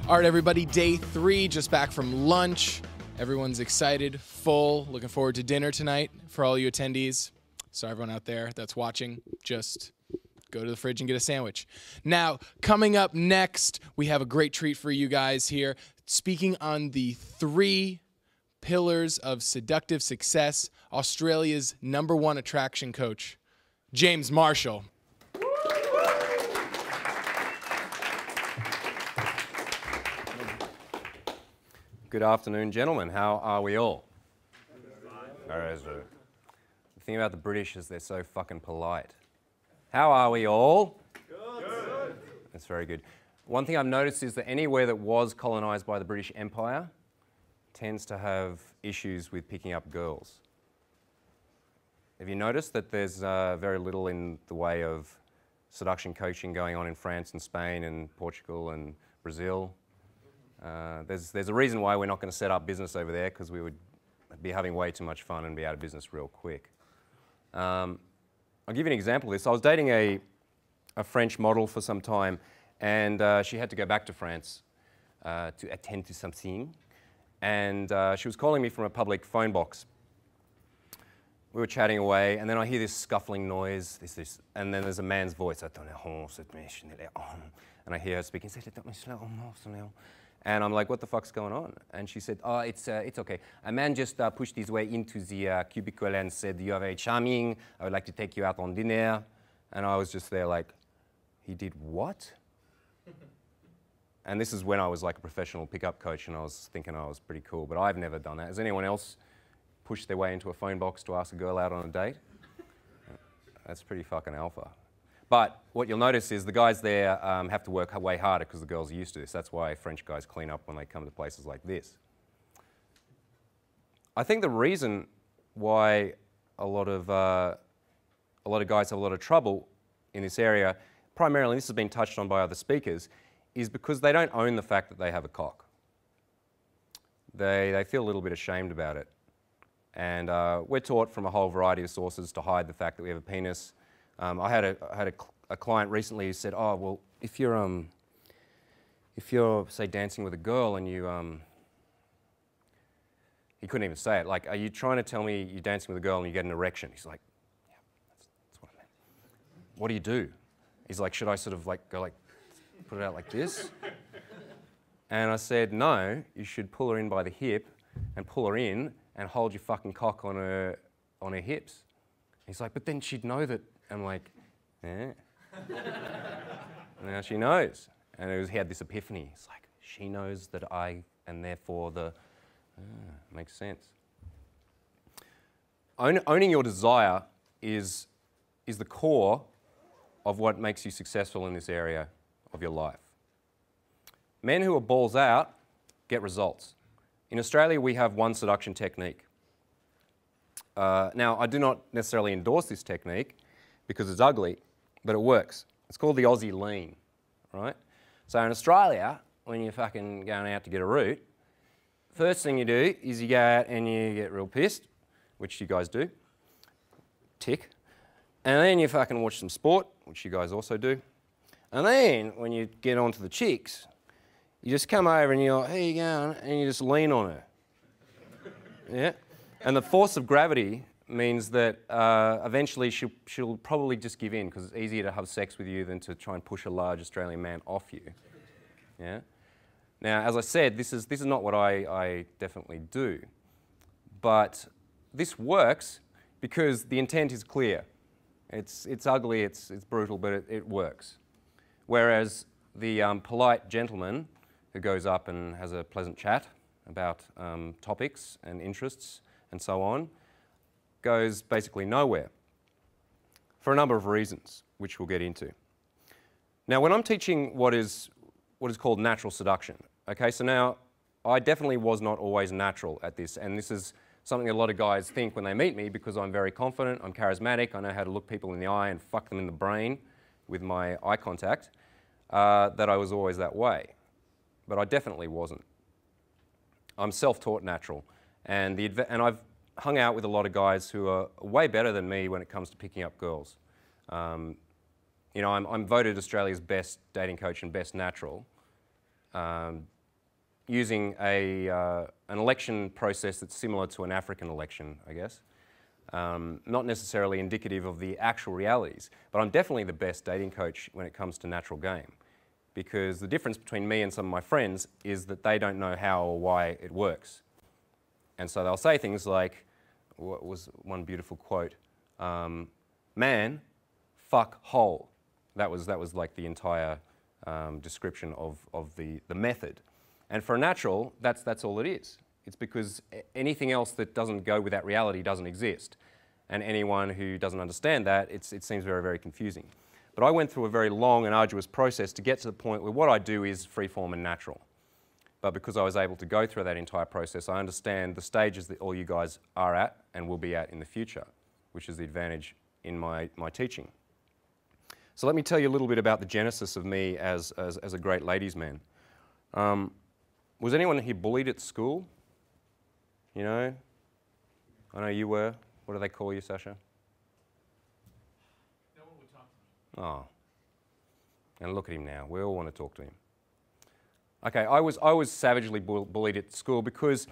All right, everybody, day 3, just back from lunch. Everyone's excited, full, looking forward to dinner tonight for all you attendees. So everyone out there that's watching, just go to the fridge and get a sandwich. Now, coming up next, we have a great treat for you guys here. Speaking on the 3 pillars of seductive success, Australia's #1 attraction coach, James Marshall. Good afternoon, gentlemen. How are we all? The thing about the British is they're so fucking polite. How are we all? Good. That's very good. One thing I've noticed is that anywhere that was colonised by the British Empire tends to have issues with picking up girls. Have you noticed that there's very little in the way of seduction coaching going on in France and Spain and Portugal and Brazil? There's a reason why we're not going to set up business over there, because we would be having way too much fun and be out of business real quick. I'll give you an example of this. I was dating a French model for some time, and she had to go back to France to attend to something, and she was calling me from a public phone box. We were chatting away, and then I hear this scuffling noise, and then there's a man's voice. And I hear her speaking. And I'm like, what the fuck's going on? And she said, oh, it's okay. A man just pushed his way into the cubicle and said, you are very charming. I would like to take you out on dinner. And I was just there like, he did what? And this is when I was like a professional pickup coach, and I was thinking I was pretty cool. But I've never done that. Has anyone else pushed their way into a phone box to ask a girl out on a date? That's pretty fucking alpha. But what you'll notice is the guys there have to work way harder because the girls are used to this. That's why French guys clean up when they come to places like this. I think the reason why a lot of guys have a lot of trouble in this area, primarily, this has been touched on by other speakers, is because they don't own the fact that they have a cock. They feel a little bit ashamed about it. And we're taught from a whole variety of sources to hide the fact that we have a penis. I had a client recently who said, "Oh, well, if you're say dancing with a girl and you," he couldn't even say it. Like, "Are you trying to tell me you're dancing with a girl and you get an erection?" He's like, "Yeah, that's what I meant." "What do you do?" He's like, "Should I sort of like go like, put it out like this?" And I said, "No, you should pull her in by the hip and pull her in and hold your fucking cock on her hips." He's like, "But then she'd know that." I'm like, yeah. Now she knows. And he had this epiphany. It's like, she knows that and therefore makes sense. Owning your desire is the core of what makes you successful in this area of your life. Men who are balls out get results. In Australia, we have one seduction technique. Now, I do not necessarily endorse this technique because it's ugly, but it works. It's called the Aussie lean, right? So in Australia, when you're fucking going out to get a root, first thing you do is you go out and you get real pissed, which you guys do, tick, and then you fucking watch some sport, which you guys also do, and then when you get onto the chicks, you just come over and you're like, "How you going?" and you just lean on her, yeah? And the force of gravity means that eventually she'll probably just give in, because it's easier to have sex with you than to try and push a large Australian man off you. Yeah. Now, as I said, this is not what I definitely do, but this works because the intent is clear. It's ugly, it's brutal, but it works. Whereas the polite gentleman who goes up and has a pleasant chat about topics and interests and so on goes basically nowhere for a number of reasons, which we'll get into. Now, when I'm teaching what is called natural seduction, okay, so now I definitely was not always natural at this, and this is something a lot of guys think when they meet me, because I'm very confident, I'm charismatic, I know how to look people in the eye and fuck them in the brain with my eye contact, that I was always that way. But I definitely wasn't. I'm self-taught natural, and I've hung out with a lot of guys who are way better than me when it comes to picking up girls. You know, I'm voted Australia's best dating coach and best natural using an election process that's similar to an African election, I guess. Not necessarily indicative of the actual realities, but I'm definitely the best dating coach when it comes to natural game. Because the difference between me and some of my friends is that they don't know how or why it works. And so they'll say things like, what was one beautiful quote? Man, fuck hole. That was like the entire description of the method. And for a natural, that's all it is. It's because anything else that doesn't go with that reality doesn't exist. And anyone who doesn't understand that, it seems very, very confusing. But I went through a very long and arduous process to get to the point where what I do is freeform and natural. But because I was able to go through that entire process, I understand the stages that all you guys are at and will be at in the future, which is the advantage in my teaching. So let me tell you a little bit about the genesis of me as a great ladies' man. Was anyone here bullied at school? You know? I know you were. What do they call you, Sasha? No one would talk to me. Oh. And look at him now. We all want to talk to him. Okay, I was savagely bullied at school because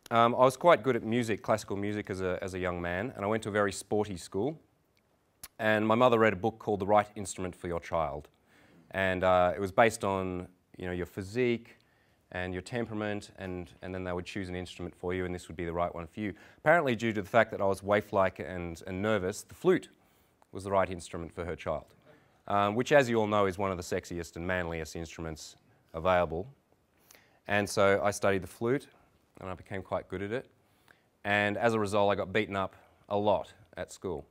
I was quite good at music, classical music as a young man, and I went to a very sporty school. And my mother read a book called The Right Instrument for Your Child. And it was based on, you know, your physique and your temperament, and then they would choose an instrument for you, and this would be the right one for you. Apparently, due to the fact that I was waif-like and nervous, the flute was the right instrument for her child, which, as you all know, is one of the sexiest and manliest instruments available. And so I studied the flute, and I became quite good at it. And as a result, I got beaten up a lot at school,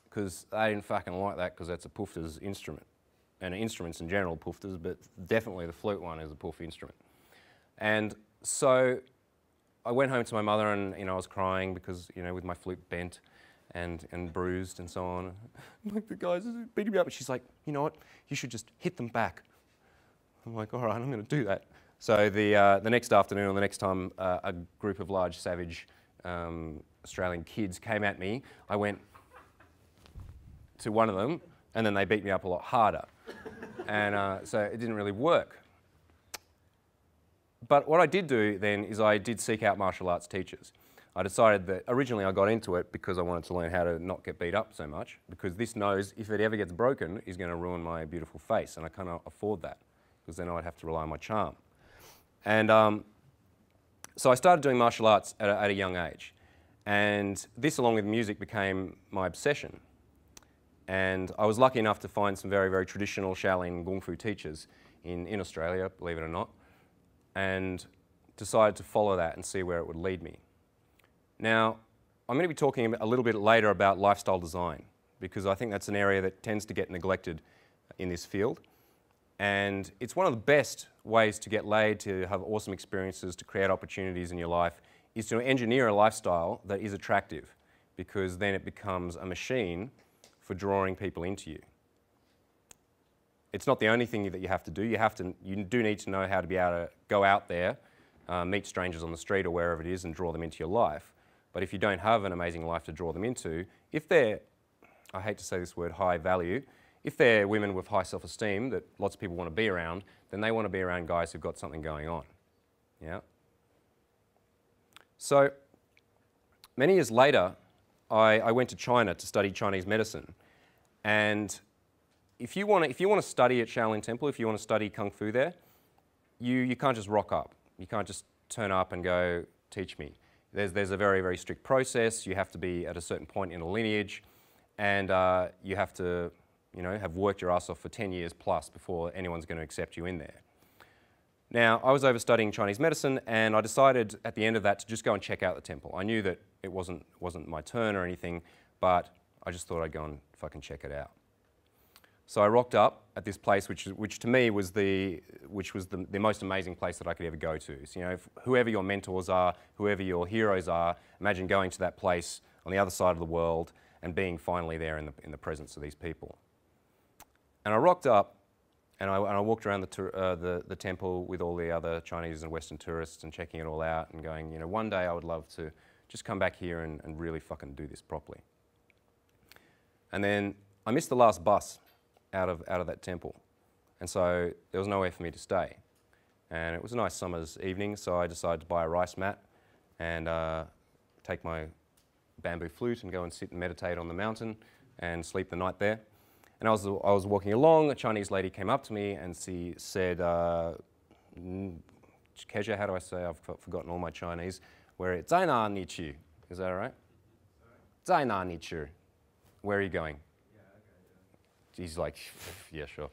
because they didn't fucking like that, because that's a poofter's instrument. And instruments in general, poofters, but definitely the flute one is a poof instrument. And so I went home to my mother, and, you know, I was crying because, you know, with my flute bent and bruised and so on. Like, the guys beating me up, and she's like, you know what, you should just hit them back. I'm like, all right, I'm going to do that. So the next afternoon, or the next time a group of large, savage Australian kids came at me, I went to one of them, and then they beat me up a lot harder. And so it didn't really work. But what I did do then is I did seek out martial arts teachers. I decided that originally I got into it because I wanted to learn how to not get beat up so much, because this nose, if it ever gets broken, is going to ruin my beautiful face, and I cannot afford that, because then I'd have to rely on my charm. And so I started doing martial arts at a young age. And this, along with music, became my obsession. And I was lucky enough to find some very, very traditional Shaolin Kung Fu teachers in Australia, believe it or not, and decided to follow that and see where it would lead me. Now, I'm going to be talking a little bit later about lifestyle design, because I think that's an area that tends to get neglected in this field. And it's one of the best ways to get laid, to have awesome experiences, to create opportunities in your life, is to engineer a lifestyle that is attractive, because then it becomes a machine for drawing people into you. It's not the only thing that you have to do. You do need to know how to be able to go out there, meet strangers on the street or wherever it is, and draw them into your life. But if you don't have an amazing life to draw them into, if they're, I hate to say this word, high value, if they're women with high self-esteem that lots of people want to be around, then they want to be around guys who've got something going on. Yeah. So many years later, I went to China to study Chinese medicine. And if you want to study at Shaolin Temple, if you want to study Kung Fu there, you can't just rock up. You can't just turn up and go, teach me. There's a very, very strict process. You have to be at a certain point in a lineage, and you have to, you know, have worked your ass off for 10 years plus before anyone's going to accept you in there. Now, I was over studying Chinese medicine, and I decided at the end of that to just go and check out the temple. I knew that it wasn't my turn or anything, but I just thought I'd go and fucking check it out. So I rocked up at this place, which to me was the most amazing place that I could ever go to. So, you know, whoever your mentors are, whoever your heroes are, imagine going to that place on the other side of the world and being finally there in the presence of these people. And I rocked up, and I walked around the temple with all the other Chinese and Western tourists and checking it all out and going, you know, one day I would love to just come back here and really fucking do this properly. And then I missed the last bus out of that temple. And so there was nowhere for me to stay. And it was a nice summer's evening, so I decided to buy a rice mat and take my bamboo flute and go and sit and meditate on the mountain and sleep the night there. And I was walking along, a Chinese lady came up to me and she said, Keja, how do I say? I've forgotten all my Chinese. Where it's, 在哪里去? Is that all right? 在哪里去? Where are you going? Yeah, okay, yeah. He's like, yeah, sure.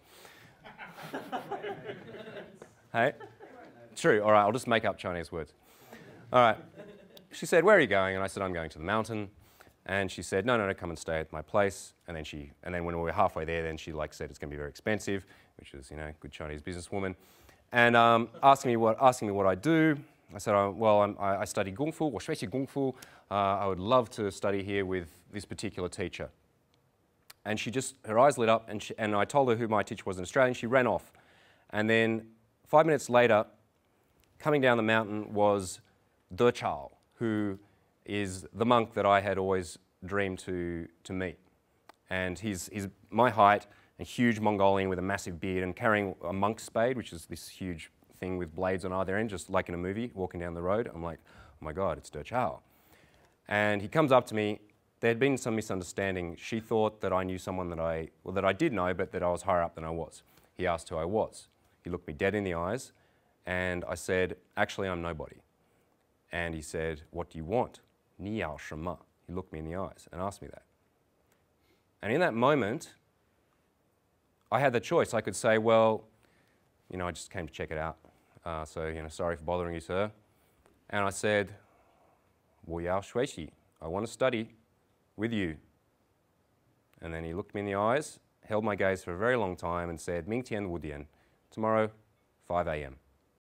Hey? True, all right, I'll just make up Chinese words. All right. She said, where are you going? And I said, I'm going to the mountain. And she said, no, come and stay at my place. And then when we were halfway there, then she said it's going to be very expensive, which is, good Chinese businesswoman. And asking me what I do. I said, I study Kung Fu, or 学习 Kung Fu. I would love to study here with this particular teacher. And her eyes lit up, and I told her who my teacher was in Australia, and she ran off. And then 5 minutes later, coming down the mountain was De Chao, who is the monk that I had always dreamed to meet. And he's my height, a huge Mongolian with a massive beard and carrying a monk's spade, which is this huge thing with blades on either end, just like in a movie, walking down the road. I'm like, oh my God, it's De Chao. And he comes up to me. There had been some misunderstanding. She thought that I knew someone that I did know, but that I was higher up than I was. He asked who I was. He looked me dead in the eyes, and I said, actually, I'm nobody. And he said, what do you want? 你要什么? He looked me in the eyes and asked me that. And in that moment, I had the choice. I could say, well, I just came to check it out. Sorry for bothering you, sir. And I said, 我要学习. I want to study with you. And then he looked me in the eyes, held my gaze for a very long time and said, 明天5点, tomorrow, 5 a.m.